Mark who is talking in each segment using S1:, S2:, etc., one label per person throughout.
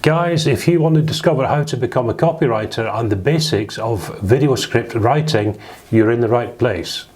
S1: Guys, if you want to discover how to become a copywriter and the basics of video script writing, you're in the right place.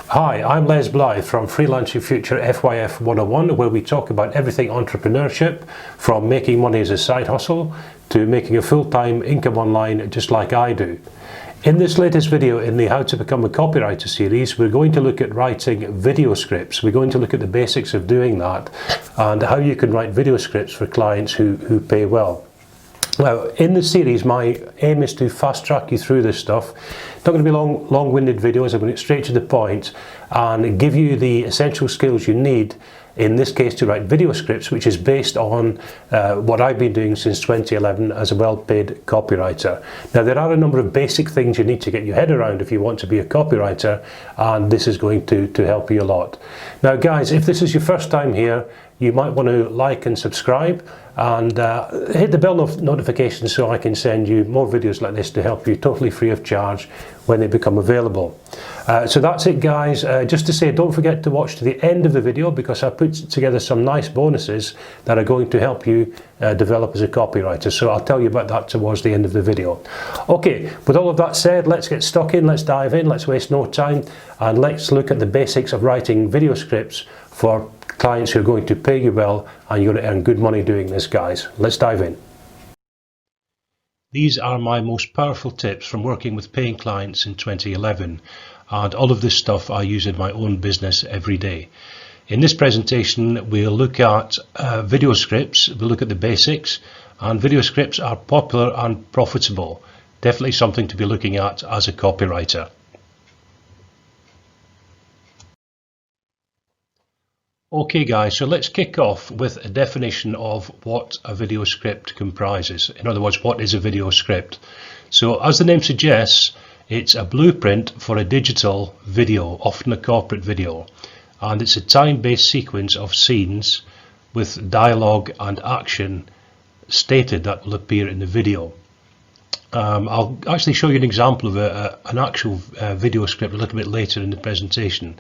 S1: Hi, I'm Les Blythe from Freelance Your Future FYF 101, where we talk about everything entrepreneurship, from making money as a side hustle to making a full-time income online just like I do. In this latest video in the How to Become a Copywriter series, we're going to look at writing video scripts. We're going to look at the basics of doing that and how you can write video scripts for clients who pay well. Now, in the series, my aim is to fast track you through this stuff. It's not going to be long-winded videos. I'm going to get straight to the point and give you the essential skills you need, in this case, to write video scripts, which is based on what I've been doing since 2011 as a well-paid copywriter. Now, there are a number of basic things you need to get your head around if you want to be a copywriter, and this is going to help you a lot. Now, guys, if this is your first time here, you might want to like and subscribe and hit the bell notification so I can send you more videos like this to help you totally free of charge when they become available. So that's it, guys. Just to say, don't forget to watch to the end of the video, because I put together some nice bonuses that are going to help you develop as a copywriter. So I'll tell you about that towards the end of the video. Okay, with all of that said, let's get stuck in, let's dive in, let's waste no time, and let's look at the basics of writing video scripts for clients who are going to pay you well, and you're going to earn good money doing this, guys. Let's dive in. These are my most powerful tips from working with paying clients in 2011, and all of this stuff I use in my own business every day. In this presentation, we'll look at video scripts, we'll look at the basics, and video scripts are popular and profitable. Definitely something to be looking at as a copywriter. Okay, guys, so let's kick off with a definition of what a video script comprises. In other words, what is a video script? So as the name suggests, it's a blueprint for a digital video, often a corporate video, and it's a time-based sequence of scenes with dialogue and action stated that will appear in the video. I'll actually show you an example of an actual video script a little bit later in the presentation.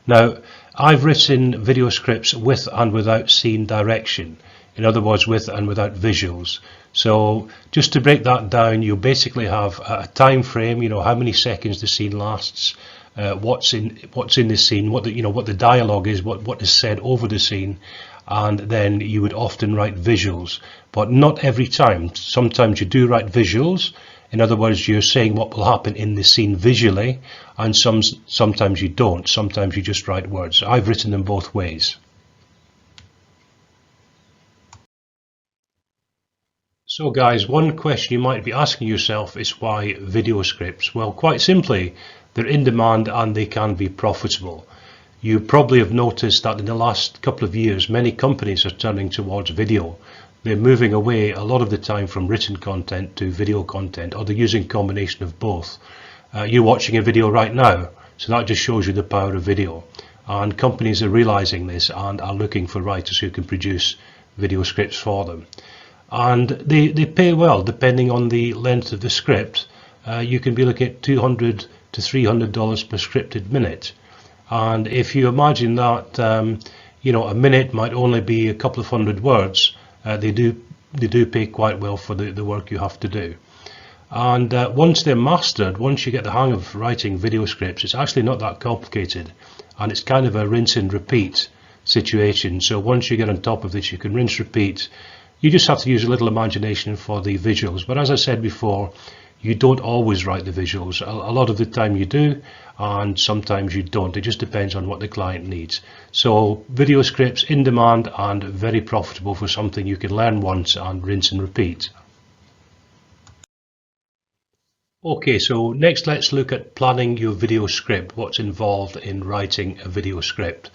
S1: Now, I've written video scripts with and without scene direction, in other words, with and without visuals. So just to break that down, you basically have a time frame, you know, how many seconds the scene lasts, what's in the scene, what the dialogue is, what is said over the scene, and then you would often write visuals, but not every time. Sometimes you do write visuals. In other words, you're saying what will happen in the scene visually, and sometimes you don't. Sometimes you just write words. I've written them both ways. So guys, one question you might be asking yourself is, why video scripts? Well, quite simply, they're in demand and they can be profitable. You probably have noticed that in the last couple of years, many companies are turning towards video. They're moving away a lot of the time from written content to video content, or they're using a combination of both. You're watching a video right now, so that just shows you the power of video. And companies are realizing this and are looking for writers who can produce video scripts for them. And they pay well, depending on the length of the script. You can be looking at $200 to $300 per scripted minute. And if you imagine that, a minute might only be a couple of hundred words, they do pay quite well for the work you have to do. And once they're mastered, once you get the hang of writing video scripts, it's actually not that complicated, and it's kind of a rinse and repeat situation. So once you get on top of this, you can rinse, repeat. You just have to use a little imagination for the visuals. But as I said before, you don't always write the visuals. A lot of the time you do, and sometimes you don't. It just depends on what the client needs. So video scripts in demand and very profitable for something you can learn once and rinse and repeat. Okay, so next let's look at planning your video script, what's involved in writing a video script.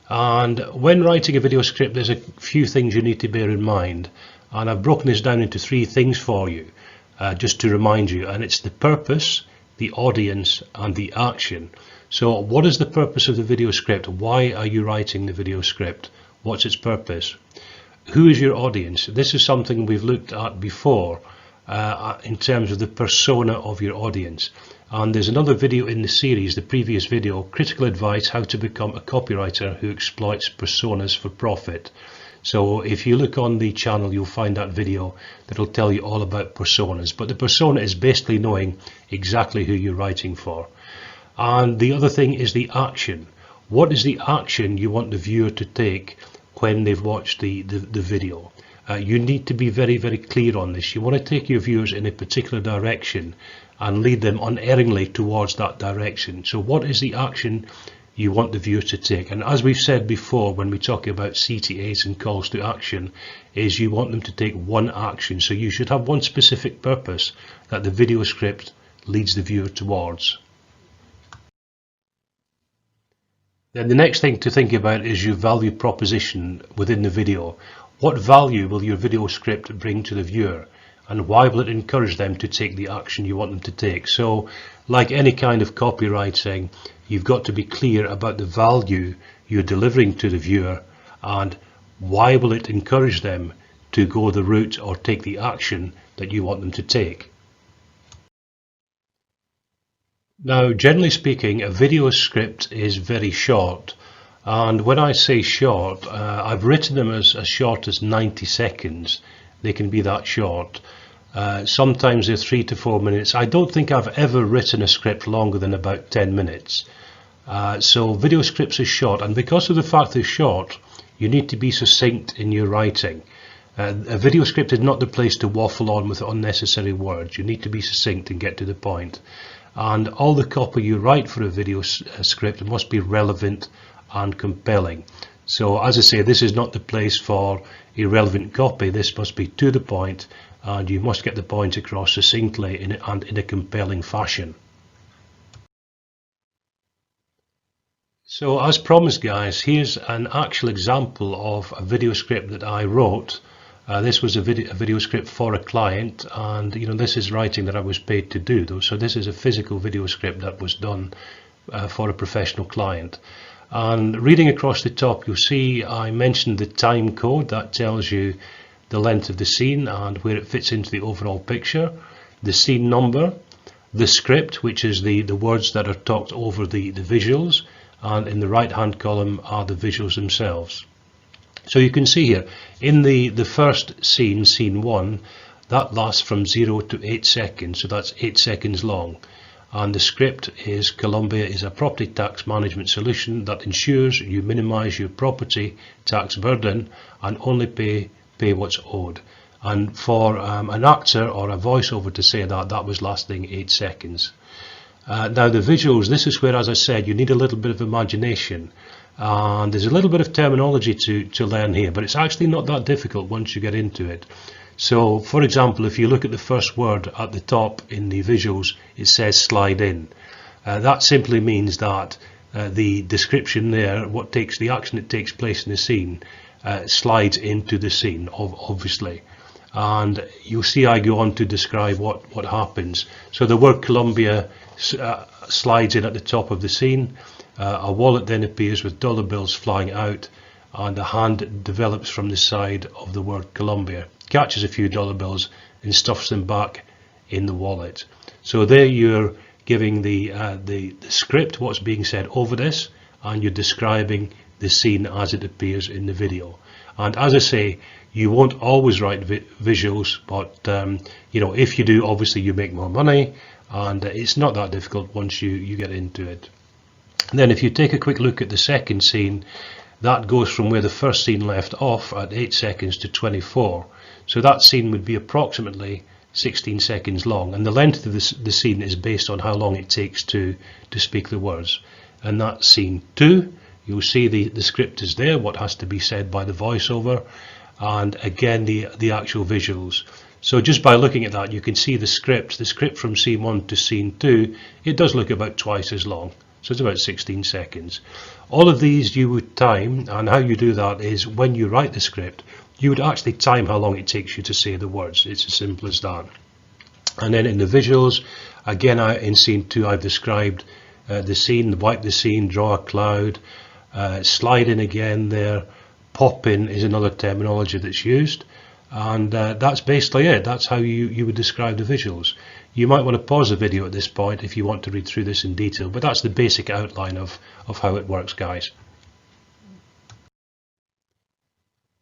S1: And when writing a video script, there's a few things you need to bear in mind. And I've broken this down into 3 things for you. Just to remind you, and it's the purpose, the audience, and the action. So what is the purpose of the video script? Why are you writing the video script? What's its purpose? Who is your audience? This is something we've looked at before in terms of the persona of your audience. And there's another video in the series, the previous video, Critical Advice, How to Become a Copywriter Who Exploits Personas for Profit. So if you look on the channel, you'll find that video that'll tell you all about personas. But the persona is basically knowing exactly who you're writing for. And the other thing is the action. What is the action you want the viewer to take when they've watched the video? You need to be very, very clear on this. You want to take your viewers in a particular direction and lead them unerringly towards that direction. So what is the action you want the viewer to take? And as we've said before, when we talk about CTAs and calls to action, is you want them to take one action. So you should have one specific purpose that the video script leads the viewer towards. Then the next thing to think about is your value proposition within the video. What value will your video script bring to the viewer? And why will it encourage them to take the action you want them to take? So, like any kind of copywriting, you've got to be clear about the value you're delivering to the viewer and why will it encourage them to go the route or take the action that you want them to take. Now, generally speaking, a video script is very short. And when I say short, I've written them as short as 90 seconds. They can be that short. Sometimes they're 3 to 4 minutes. I don't think I've ever written a script longer than about 10 minutes. So video scripts are short, and because of the fact they're short, you need to be succinct in your writing. A video script is not the place to waffle on with unnecessary words. You need to be succinct and get to the point. And all the copy you write for a video script must be relevant and compelling. So as I say, this is not the place for irrelevant copy. This must be to the point, and you must get the point across succinctly and in a compelling fashion. So as promised, guys, here's an actual example of a video script that I wrote. This was a video script for a client, and this is writing that I was paid to do though. So this is a physical video script that was done for a professional client. And reading across the top, you'll see I mentioned the time code that tells you the length of the scene and where it fits into the overall picture, the scene number, the script, which is the words that are talked over the visuals, and in the right hand column are the visuals themselves. So you can see here in the first scene, scene 1, that lasts from 0 to 8 seconds, so that's 8 seconds long. And the script is Colombia is a property tax management solution that ensures you minimize your property tax burden and only pay what's owed. And for an actor or a voiceover to say that was lasting 8 seconds. Now the visuals, this is where, as I said, you need a little bit of imagination. And there's a little bit of terminology to learn here, but it's actually not that difficult once you get into it. So, for example, if you look at the first word at the top in the visuals, it says slide in. That simply means that the description there, the action that takes place in the scene, slides into the scene, obviously. And you'll see I go on to describe what happens. So the word Colombia slides in at the top of the scene. A wallet then appears with dollar bills flying out, and a hand develops from the side of the word Colombia, catches a few dollar bills and stuffs them back in the wallet. So there you're giving the script, what's being said over this, and you're describing the scene as it appears in the video. And as I say, you won't always write visuals, but if you do, obviously you make more money, and it's not that difficult once you get into it. And then if you take a quick look at the second scene, that goes from where the first scene left off at 8 seconds to 24. So that scene would be approximately 16 seconds long, and the length of the scene is based on how long it takes to speak the words. And that's scene 2. You'll see the script is there, what has to be said by the voiceover, and again the actual visuals. So just by looking at that, you can see the script from scene 1 to scene 2, it does look about twice as long. So it's about 16 seconds. All of these you would time, and how you do that is when you write the script, you would actually time how long it takes you to say the words. It's as simple as that. And then in the visuals, again, in scene 2, I've described the scene, wipe the scene, draw a cloud, slide in again there, pop in is another terminology that's used. And that's basically it. That's how you would describe the visuals. You might want to pause the video at this point if you want to read through this in detail, but that's the basic outline of how it works, guys.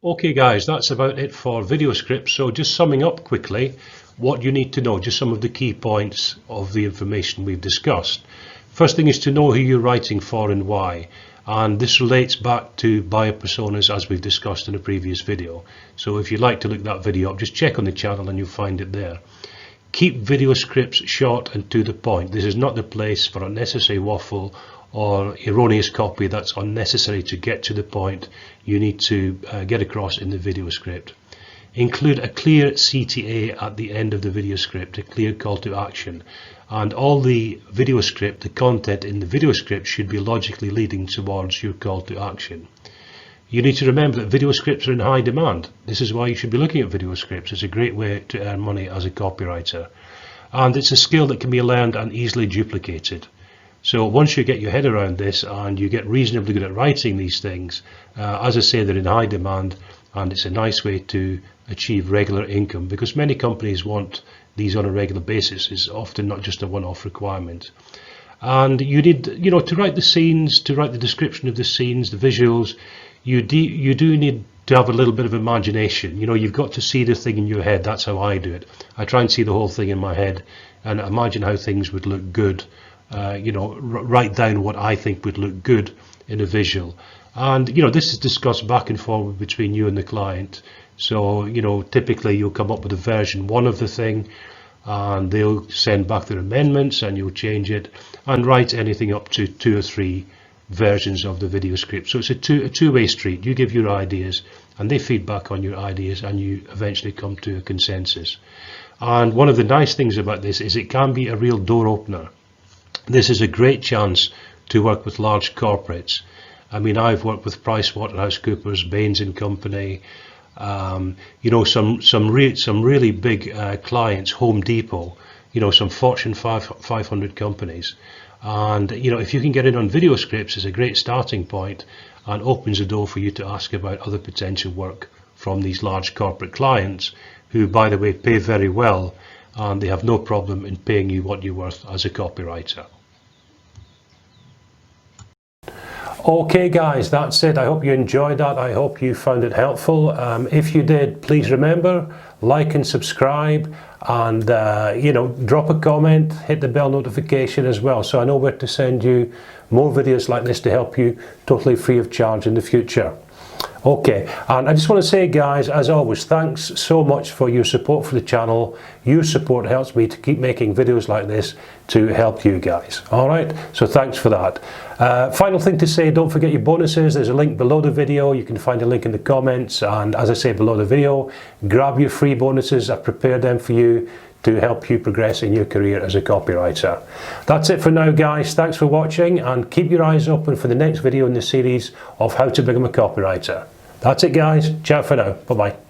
S1: Okay guys, that's about it for video scripts. So just summing up quickly what you need to know, just some of the key points of the information we've discussed. First thing is to know who you're writing for and why. And this relates back to buyer personas as we've discussed in a previous video. So if you'd like to look that video up, just check on the channel and you'll find it there. Keep video scripts short and to the point. This is not the place for unnecessary waffle or erroneous copy that's unnecessary to get to the point you need to get across in the video script. Include a clear CTA at the end of the video script, a clear call to action. And all the video script, the content in the video script should be logically leading towards your call to action. You need to remember that video scripts are in high demand. This is why you should be looking at video scripts. It's a great way to earn money as a copywriter. And it's a skill that can be learned and easily duplicated. So once you get your head around this and you get reasonably good at writing these things, as I say, they're in high demand, and it's a nice way to achieve regular income, because many companies want these on a regular basis. It's often not just a one-off requirement. And you need, to write the scenes, to write the description of the scenes, the visuals, you do need to have a little bit of imagination. You've got to see the thing in your head. That's how I do it. I try and see the whole thing in my head and imagine how things would look good. Write down what I think would look good in a visual. And this is discussed back and forward between you and the client. So typically you'll come up with a version 1 of the thing, and they'll send back their amendments and you'll change it and write anything up to 2 or 3 versions of the video script. So it's a two-way street. You give your ideas and they feed back on your ideas, and you eventually come to a consensus. And one of the nice things about this is it can be a real door opener. This is a great chance to work with large corporates. I mean, I've worked with PricewaterhouseCoopers, Baines and Company, some really big clients, Home Depot, some Fortune 500 companies. And if you can get in on video scripts, it's a great starting point and opens the door for you to ask about other potential work from these large corporate clients, who, by the way, pay very well, and they have no problem in paying you what you're worth as a copywriter. Okay guys, that's it. I hope you enjoyed that. I hope you found it helpful. If you did, please remember, like and subscribe, and drop a comment, hit the bell notification as well, so I know where to send you more videos like this to help you totally free of charge in the future. Okay, and I just want to say, guys, as always, thanks so much for your support for the channel. Your support helps me to keep making videos like this to help you guys. All right, so thanks for that. Final thing to say, don't forget your bonuses. There's a link below the video. You can find a link in the comments, and as I say below the video, grab your free bonuses. I've prepared them for you to help you progress in your career as a copywriter. That's it for now, guys. Thanks for watching, and keep your eyes open for the next video in the series of how to become a copywriter. That's it, guys. Ciao for now. Bye-bye.